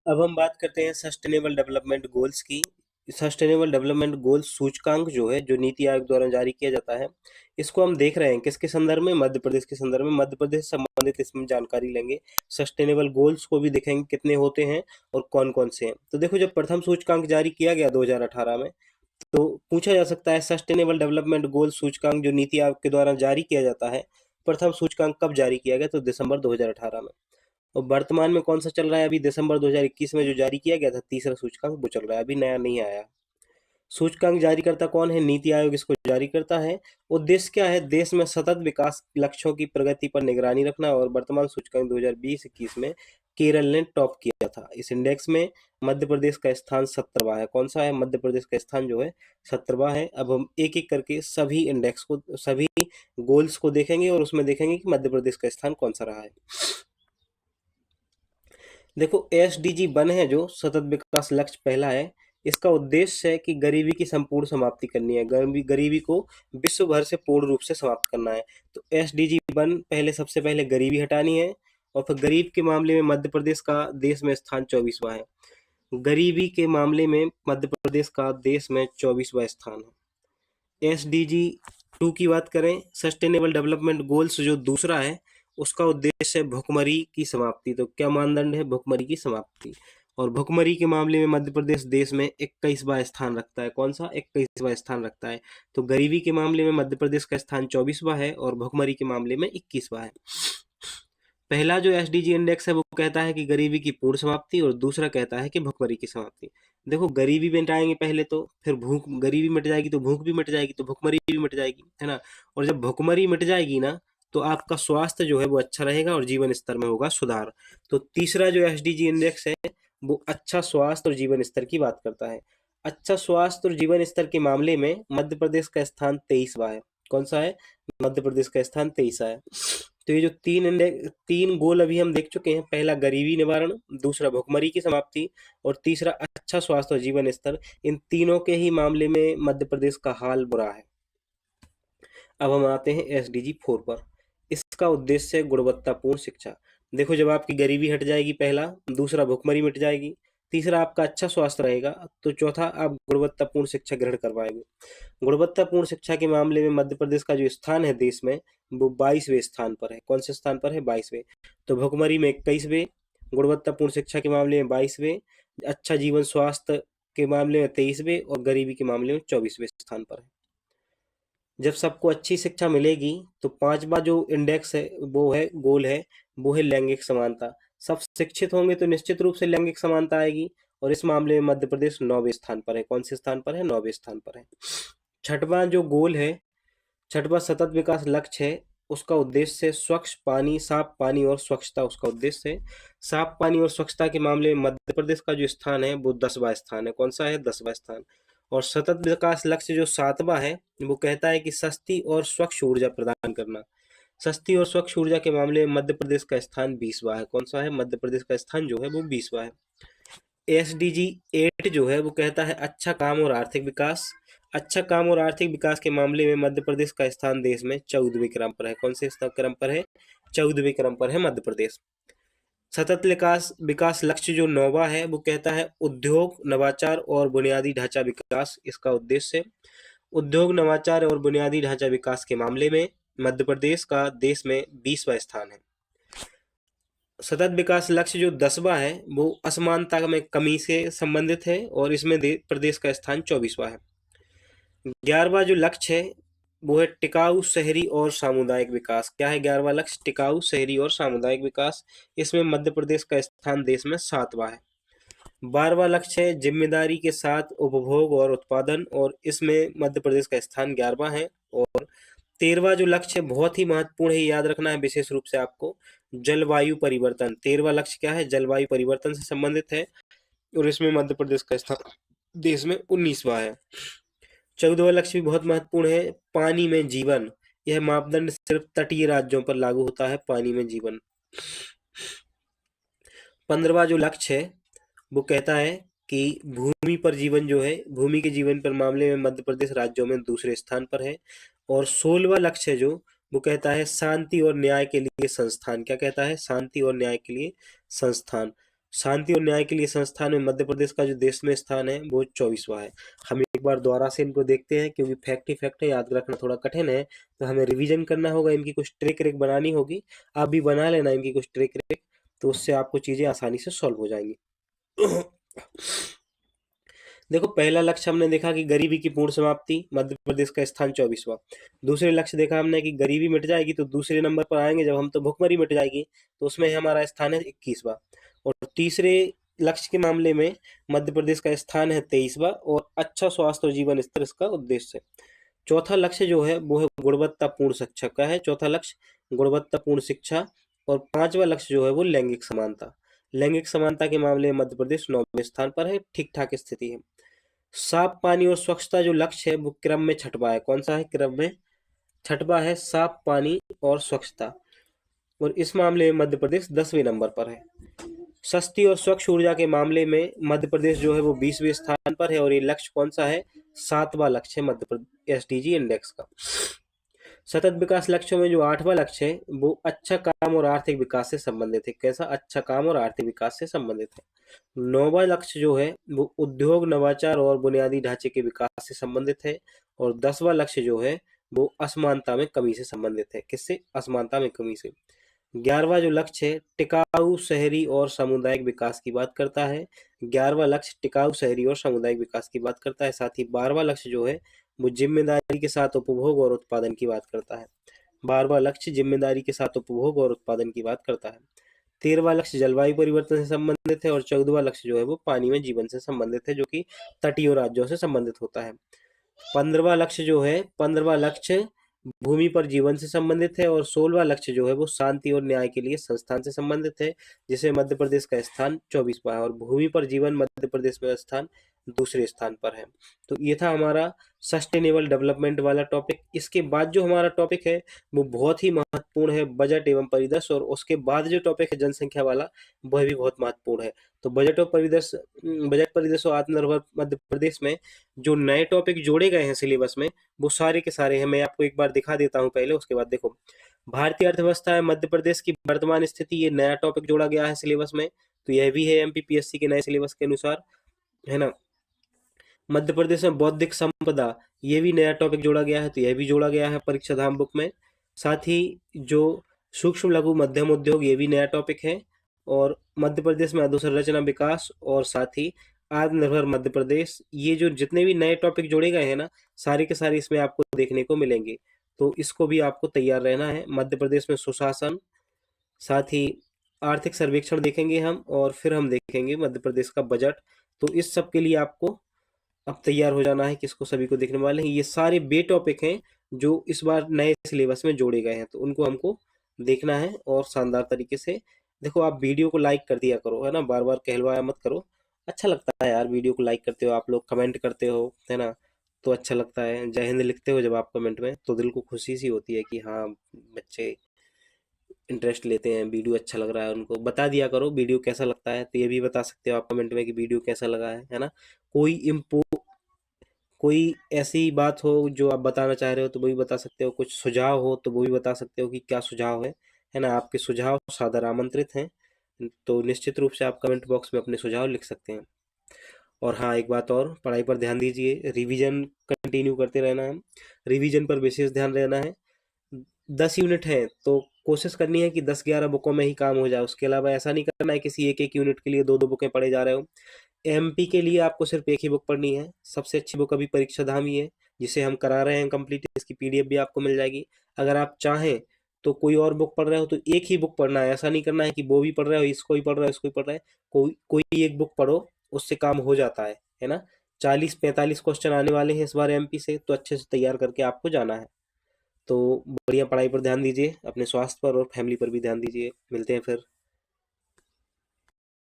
अब हम बात करते हैं सस्टेनेबल डेवलपमेंट गोल्स की। सस्टेनेबल डेवलपमेंट गोल्स सूचकांक जो है, जो नीति आयोग द्वारा जारी किया जाता है, इसको हम देख रहे हैं किसके संदर्भ में? मध्य प्रदेश के संदर्भ में। मध्य प्रदेश से संबंधित इसमें जानकारी लेंगे। सस्टेनेबल गोल्स को भी देखेंगे कितने होते हैं और कौन कौन से हैं। तो देखो, जब प्रथम सूचकांक जारी किया गया 2018 में, तो पूछा जा सकता है सस्टेनेबल डेवलपमेंट गोल सूचकांक जो नीति आयोग के द्वारा जारी किया जाता है, प्रथम सूचकांक कब जारी किया गया? तो दिसंबर 2018 में। और वर्तमान में कौन सा चल रहा है? अभी दिसंबर 2021 में जो जारी किया गया था तीसरा सूचकांक, वो चल रहा है, अभी नया नहीं आया। सूचकांक जारी करता कौन है? नीति आयोग इसको जारी करता है। उद्देश्य क्या है? देश में सतत विकास लक्ष्यों की प्रगति पर निगरानी रखना। और वर्तमान सूचकांक 2020-21 में केरल ने टॉप किया था इस इंडेक्स में। मध्य प्रदेश का स्थान 17वां है। कौन सा है? मध्य प्रदेश का स्थान जो है 17वां है। अब हम एक एक करके सभी इंडेक्स को, सभी गोल्स को देखेंगे और उसमें देखेंगे कि मध्य प्रदेश का स्थान कौन सा रहा है। देखो, एसडीजी 1 है जो सतत विकास लक्ष्य पहला है। इसका उद्देश्य है कि गरीबी की संपूर्ण समाप्ति करनी है। गरीबी को विश्व भर से पूर्ण रूप से समाप्त करना है। तो एसडीजी 1 पहले, सबसे पहले गरीबी हटानी है। और फिर गरीब के मामले में मध्य प्रदेश का देश में स्थान 24वां है। गरीबी के मामले में मध्य प्रदेश का देश में 24वां स्थान है। एसडीजी 2 की बात करें, सस्टेनेबल डेवलपमेंट गोल्स जो दूसरा है, उसका उद्देश्य है भुखमरी की समाप्ति। तो क्या मानदंड है? भुखमरी की समाप्ति। और भुखमरी के मामले में मध्य प्रदेश देश में 21वां स्थान रखता है। कौन सा? 21वां स्थान रखता है। तो गरीबी के मामले में मध्य प्रदेश का स्थान 24वां है और भुखमरी के मामले में 21वां है। पहला जो एसडीजी इंडेक्स है वो कहता है कि गरीबी की पूर्ण समाप्ति, और दूसरा कहता है कि भुखमरी की समाप्ति। देखो, गरीबी मिटाएंगे पहले, तो फिर भूख, गरीबी मिट जाएगी तो भूख भी मिट जाएगी, तो भुखमरी भी मिट जाएगी, है ना। और जब भुखमरी मिट जाएगी ना, तो आपका स्वास्थ्य जो है वो अच्छा रहेगा और जीवन स्तर में होगा सुधार। तो तीसरा जो एसडीजी इंडेक्स है, वो अच्छा स्वास्थ्य और जीवन स्तर की बात करता है। अच्छा स्वास्थ्य और जीवन स्तर के मामले में मध्य प्रदेश का स्थान 23वां है। कौन सा है? मध्य प्रदेश का स्थान 23वां है। तो ये जो तीन गोल अभी हम देख चुके हैं, पहला गरीबी निवारण, दूसरा भुखमरी की समाप्ति, और तीसरा अच्छा स्वास्थ्य और जीवन स्तर, इन तीनों के ही मामले में मध्य प्रदेश का हाल बुरा है। अब हम आते हैं एसडीजी 4 पर। इसका उद्देश्य है गुणवत्तापूर्ण शिक्षा। देखो, जब आपकी गरीबी हट जाएगी पहला, दूसरा भुखमरी मिट जाएगी, तीसरा आपका अच्छा स्वास्थ्य रहेगा, तो चौथा आप गुणवत्तापूर्ण शिक्षा ग्रहण कर पाएंगे। गुणवत्तापूर्ण शिक्षा के मामले में मध्य प्रदेश का जो स्थान है देश में, वो 22वें स्थान पर है। कौन से स्थान पर है? 22वें। तो भुखमरी में 21वें, गुणवत्तापूर्ण शिक्षा के मामले में 22वें, अच्छा जीवन स्वास्थ्य के मामले में 23वें, और गरीबी के मामले में 24वें स्थान पर है। जब सबको अच्छी शिक्षा मिलेगी, तो पांचवा जो इंडेक्स है, वो है गोल है, वो है लैंगिक समानता। सब शिक्षित होंगे तो निश्चित रूप से लैंगिक समानता आएगी, और इस मामले में मध्य प्रदेश 9वें स्थान पर है। कौन से स्थान पर है? 9वें स्थान पर है। छठवां जो गोल है, छठवां सतत विकास लक्ष्य है, उसका उद्देश्य है स्वच्छ पानी, साफ पानी और स्वच्छता, उसका उद्देश्य है। साफ पानी और स्वच्छता के मामले में मध्य प्रदेश का जो स्थान है वो 10वां स्थान है। कौन सा है? 10वां स्थान। और सतत विकास लक्ष्य जो 7वां है, वो कहता है कि सस्ती और स्वच्छ ऊर्जा प्रदान करना। सस्ती और स्वच्छ ऊर्जा के मामले में मध्य प्रदेश का स्थान 20वां है। कौन सा है? मध्य प्रदेश का स्थान जो है वो 20वां है। एसडीजी 8 जो है वो कहता है अच्छा काम और आर्थिक विकास। अच्छा काम और आर्थिक विकास के मामले में मध्य प्रदेश का स्थान देश में 14वें क्रम पर है। कौन से क्रम पर है? 14वें क्रम पर है मध्य प्रदेश। सतत विकास विकास लक्ष्य जो 9वां है, वो कहता है उद्योग, नवाचार और बुनियादी ढांचा विकास, इसका उद्देश्य है। उद्योग, नवाचार और बुनियादी ढांचा विकास के मामले में मध्य प्रदेश का देश में 20वां स्थान है। सतत विकास लक्ष्य जो 10वां है, वो असमानता में कमी से संबंधित है, और इसमें प्रदेश का स्थान 24वां है। 11वां जो लक्ष्य है, वो है टिकाऊ शहरी और सामुदायिक विकास। क्या है 11वां लक्ष्य? टिकाऊ शहरी और सामुदायिक विकास। इसमें मध्य प्रदेश का स्थान देश में 7वां है। 12वां लक्ष्य है जिम्मेदारी के साथ उपभोग और उत्पादन, और इसमें मध्य प्रदेश का स्थान 11वां है। और 13वां जो लक्ष्य है बहुत ही महत्वपूर्ण है, याद रखना है विशेष रूप से आपको, जलवायु परिवर्तन। 13वां लक्ष्य क्या है? जलवायु परिवर्तन से संबंधित है, और इसमें मध्य प्रदेश का स्थान देश में 19वां है। 14वां लक्ष्य भी बहुत महत्वपूर्ण है, पानी में जीवन। यह मापदंड सिर्फ तटीय राज्यों पर लागू होता है, पानी में जीवन। 15वां जो लक्ष्य है, वो कहता है कि भूमि पर जीवन जो है, भूमि के जीवन पर मामले में मध्य प्रदेश राज्यों में दूसरे स्थान पर है। और 16वां लक्ष्य है जो, वो कहता है शांति और न्याय के लिए संस्थान। क्या कहता है? शांति और न्याय के लिए संस्थान। शांति और न्याय के लिए संस्थान में मध्य प्रदेश का जो देश में स्थान है वो 24वां है। हम एक बार दोबारा से इनको देखते हैं, क्योंकि फैक्ट ही फैक्ट है, याद रखना थोड़ा कठिन है, तो हमें रिवीजन करना होगा, इनकी कुछ ट्रिक रिक बनानी होगी। आप भी बना लेना इनकी कुछ ट्रिक रिक, तो उससे आपको चीजें आसानी से सॉल्व हो जाएंगी। देखो, पहला लक्ष्य हमने देखा कि गरीबी की पूर्ण समाप्ति, मध्य प्रदेश का स्थान 24वां। दूसरे लक्ष्य देखा हमने कि गरीबी मिट जाएगी तो दूसरे नंबर पर आएंगे जब हम, तो भुखमरी मिट जाएगी, तो उसमें हमारा स्थान है 21वां। और तीसरे लक्ष्य के मामले में मध्य प्रदेश का स्थान है 23वां, और अच्छा स्वास्थ्य और जीवन स्तर इसका उद्देश्य है। चौथा लक्ष्य जो है वो है गुणवत्तापूर्ण शिक्षा का है। चौथा लक्ष्य गुणवत्तापूर्ण शिक्षा। और पांचवा लक्ष्य जो है वो लैंगिक समानता। लैंगिक समानता के मामले में मध्य प्रदेश 9वें स्थान पर है, ठीक ठाक स्थिति है। साफ पानी और स्वच्छता जो लक्ष्य है वो क्रम में छठवां है। कौन सा है क्रम में? छठवां है, साफ पानी और स्वच्छता। और इस मामले में मध्य प्रदेश 10वें नंबर पर है। सस्ती और स्वच्छ ऊर्जा के मामले में मध्य प्रदेश जो है वो 20वें स्थान पर है। और ये लक्ष्य कौन सा है? 7वां लक्ष्य है मध्य प्रदेश एसडीजी इंडेक्स का। सतत विकास लक्ष्यों में जो 8वां लक्ष्य है वो अच्छा काम और आर्थिक विकास से संबंधित है। कैसा? अच्छा काम और आर्थिक विकास से संबंधित है। 9वां लक्ष्य जो है वो उद्योग, नवाचार और बुनियादी ढांचे के विकास से संबंधित है। और 10वां लक्ष्य जो है वो असमानता में कमी से संबंधित है। किससे? असमानता में कमी से। 11वां जो लक्ष्य है टिकाऊ शहरी और सामुदायिक विकास की बात करता है। 11वां लक्ष्य टिकाऊ शहरी और सामुदायिक विकास की बात करता है। साथ ही 12वां लक्ष्य जो है वो जिम्मेदारी के साथ उपभोग और उत्पादन की बात करता है। 12वां लक्ष्य जिम्मेदारी के साथ उपभोग और उत्पादन की बात करता है। 13वां लक्ष्य जलवायु परिवर्तन से संबंधित है। और 14वां लक्ष्य जो है वो पानी में जीवन से संबंधित है, जो कि तटीय राज्यों से संबंधित होता है। 15वां लक्ष्य भूमि पर जीवन से संबंधित है। और 16वां लक्ष्य जो है वो शांति और न्याय के लिए संस्थान से संबंधित है, जिसे मध्य प्रदेश का स्थान 24वां है। और भूमि पर जीवन मध्य प्रदेश में स्थान दूसरे स्थान पर है। तो ये था हमारा सस्टेनेबल डेवलपमेंट वाला टॉपिक। इसके बाद जो हमारा टॉपिक है वो बहुत ही महत्वपूर्ण है, बजट एवं परिदृश्य। और उसके बाद जो टॉपिक है जनसंख्या वाला, वह भी बहुत महत्वपूर्ण है। तो बजट परिदृश्य और आत्मनिर्भर मध्य प्रदेश में जो नए टॉपिक जोड़े गए हैं सिलेबस में, वो सारे के सारे हैं। मैं आपको एक बार दिखा देता हूं पहले, उसके बाद देखो। भारतीय अर्थव्यवस्था है मध्य प्रदेश की वर्तमान स्थिति, ये नया टॉपिक जोड़ा गया है सिलेबस में। तो यह भी है एमपीपीएससी के नए सिलेबस के अनुसार, है ना। मध्य प्रदेश में बौद्धिक संपदा, ये भी नया टॉपिक जोड़ा गया है, तो यह भी जोड़ा गया है परीक्षा धाम बुक में। साथ ही जो सूक्ष्म लघु मध्यम उद्योग, ये भी नया टॉपिक है। और मध्य प्रदेश में अधोसंरचना विकास, और साथ ही आत्मनिर्भर मध्य प्रदेश, ये जो जितने भी नए टॉपिक जोड़े गए हैं ना, सारे के सारे इसमें आपको देखने को मिलेंगे। तो इसको भी आपको तैयार रहना है। मध्य प्रदेश में सुशासन, साथ ही आर्थिक सर्वेक्षण देखेंगे हम, और फिर हम देखेंगे मध्य प्रदेश का बजट। तो इस सब के लिए आपको अब तैयार हो जाना है, किसको? सभी को देखने वाले हैं। ये सारे बे टॉपिक हैं जो इस बार नए सिलेबस में जोड़े गए हैं, तो उनको हमको देखना है और शानदार तरीके से। देखो, आप वीडियो को लाइक कर दिया करो, है ना, बार बार कहलवाया मत करो। अच्छा लगता है यार, वीडियो को लाइक करते हो आप लोग, कमेंट करते हो, है ना, तो अच्छा लगता है। जय हिंद लिखते हो जब आप कमेंट में, तो दिल को खुशी सी होती है कि हाँ, बच्चे इंटरेस्ट लेते हैं, वीडियो अच्छा लग रहा है। उनको बता दिया करो वीडियो कैसा लगता है, तो ये भी बता सकते हो आप कमेंट में कि वीडियो कैसा लगा है ना। कोई इम्पो कोई ऐसी बात हो जो आप बताना चाह रहे हो तो वो भी बता सकते हो। कुछ सुझाव हो तो वो भी बता सकते हो कि क्या सुझाव है ना। आपके सुझाव सादर आमंत्रित हैं। तो निश्चित रूप से आप कमेंट बॉक्स में अपने सुझाव लिख सकते हैं। और हाँ, एक बात और, पढ़ाई पर ध्यान दीजिए, रिवीजन कंटिन्यू करते रहना है। रिवीजन पर विशेष ध्यान रहना है। 10 यूनिट है तो कोशिश करनी है कि 10-11 बुकों में ही काम हो जाए। उसके अलावा ऐसा नहीं करना है किसी एक एक यूनिट के लिए दो दो बुकें पढ़े जा रहे हो। एमपी के लिए आपको सिर्फ एक ही बुक पढ़नी है। सबसे अच्छी बुक अभी परीक्षा धाम ही है, जिसे हम करा रहे हैं कंप्लीट। इसकी पीडीएफ भी आपको मिल जाएगी। अगर आप चाहें तो कोई और बुक पढ़ रहे हो तो एक ही बुक पढ़ना है। ऐसा नहीं करना है कि वो भी पढ़ रहे हो, इसको ही पढ़ रहे हो, इसको ही पढ़ रहे हो। कोई कोई एक बुक पढ़ो, उससे काम हो जाता है ना। 40-45 क्वेश्चन आने वाले हैं इस बार एमपी से, तो अच्छे से तैयार करके आपको जाना है। तो बढ़िया पढ़ाई पर ध्यान दीजिए, अपने स्वास्थ्य पर और फैमिली पर भी ध्यान दीजिए। मिलते हैं फिर।